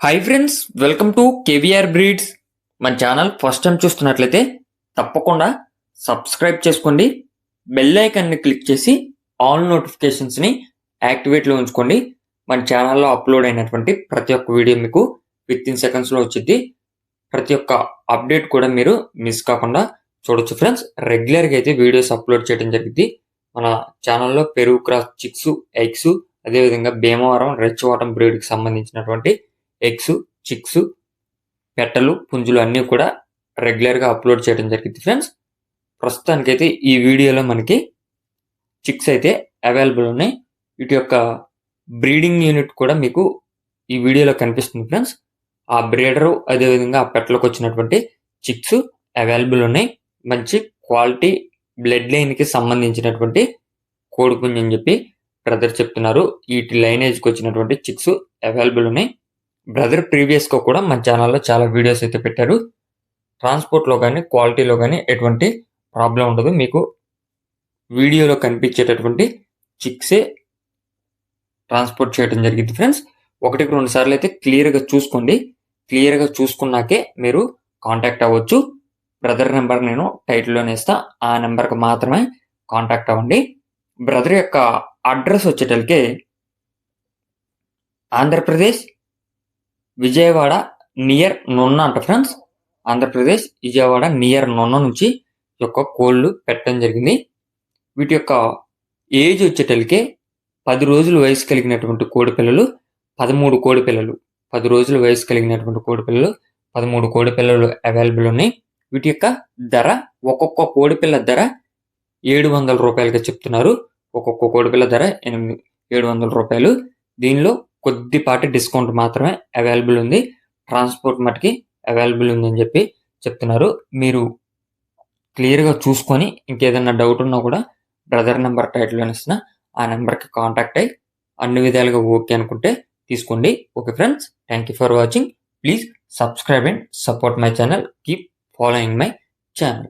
Hi friends, welcome to KVR breeds. మన channel first time చూస్తున్నట్లయితే తప్పకుండా సబ్స్క్రైబ్ చేసుకోండి. బెల్ ఐకాన్ని క్లిక్ చేసి ఆల్ నోటిఫికేషన్స్ని యాక్టివేట్లో ఉంచుకోండి. మన ఛానల్లో అప్లోడ్ అయినటువంటి ప్రతి ఒక్క వీడియో మీకు విత్ ఇన్ సెకండ్స్లో వచ్చింది. ప్రతి ఒక్క అప్డేట్ కూడా మీరు మిస్ కాకుండా చూడొచ్చు ఫ్రెండ్స్. రెగ్యులర్గా అయితే వీడియోస్ అప్లోడ్ చేయడం జరిగింది. మన ఛానల్లో పెరుగు క్రాస్ చిక్స్, ఎగ్స్, అదేవిధంగా భీమవరం రెచ్చవాటం బ్రీడ్కి సంబంధించినటువంటి ఎగ్స్, చిక్స్, పెట్టలు, పుంజులు అన్నీ కూడా రెగ్యులర్గా అప్లోడ్ చేయడం జరిగింది ఫ్రెండ్స్. ప్రస్తుతానికైతే ఈ వీడియోలో మనకి చిక్స్ అయితే అవైలబుల్ ఉన్నాయి. వీటి యొక్క బ్రీడింగ్ యూనిట్ కూడా మీకు ఈ వీడియోలో కనిపిస్తుంది ఫ్రెండ్స్. ఆ బ్రీడరు అదేవిధంగా ఆ పెట్టలకు వచ్చినటువంటి చిక్స్ అవైలబుల్ ఉన్నాయి. మంచి క్వాలిటీ బ్లడ్ లైన్కి సంబంధించినటువంటి కోడిపుంజు అని చెప్పి బ్రదర్ చెప్తున్నారు. వీటి లైనేజ్కి వచ్చినటువంటి చిక్స్ అవైలబుల్ ఉన్నాయి. బ్రదర్ ప్రీవియస్గా కూడా మన ఛానల్లో చాలా వీడియోస్ అయితే పెట్టారు. ట్రాన్స్పోర్ట్లో కానీ క్వాలిటీలో కానీ ఎటువంటి ప్రాబ్లం ఉండదు. మీకు వీడియోలో కనిపించేటటువంటి చిక్సే ట్రాన్స్పోర్ట్ చేయడం జరిగింది ఫ్రెండ్స్. 1-2 సార్లు అయితే క్లియర్గా చూసుకోండి. క్లియర్గా చూసుకున్నాకే మీరు కాంటాక్ట్ అవ్వచ్చు. బ్రదర్ నెంబర్ నేను టైటిల్లోనే ఇస్తా, ఆ నెంబర్కి మాత్రమే కాంటాక్ట్ అవ్వండి. బ్రదర్ యొక్క అడ్రస్ వచ్చేటలికే ఆంధ్రప్రదేశ్ విజయవాడ నియర్ నొన్న అంట ఫ్రెండ్స్. ఆంధ్రప్రదేశ్ విజయవాడ నియర్ నొన్న నుంచి యొక్క కోళ్ళు పెట్టడం జరిగింది. వీటి యొక్క ఏజ్ వచ్చేటలికే 10 రోజులు వయసు కలిగినటువంటి కోడి పిల్లలు 13 కోడి పిల్లలు 10 రోజుల వయసు కలిగినటువంటి కోడి పిల్లలు 13 కోడి పిల్లలు అవైలబుల్ ఉన్నాయి. వీటి యొక్క ధర, ఒక్కొక్క కోడి పిల్ల ధర 700 రూపాయలుగా చెప్తున్నారు. ఒక్కొక్క కోడి పిల్ల ధర 700 రూపాయలు. దీనిలో కొద్దిపాటి డిస్కౌంట్ మాత్రమే అవైలబుల్ ఉంది. ట్రాన్స్పోర్ట్ మటుకి అవైలబుల్ ఉందని చెప్పి చెప్తున్నారు. మీరు క్లియర్గా చూసుకొని ఇంకేదైనా డౌట్ ఉన్నా కూడా బ్రదర్ నెంబర్ టైటిల్లో ఇస్తున్నా, ఆ నెంబర్కి కాంటాక్ట్ అయ్యి అన్ని విధాలుగా ఓకే అనుకుంటే తీసుకోండి. Okay friends, thank you for watching. Please subscribe and support my channel. Keep following my channel.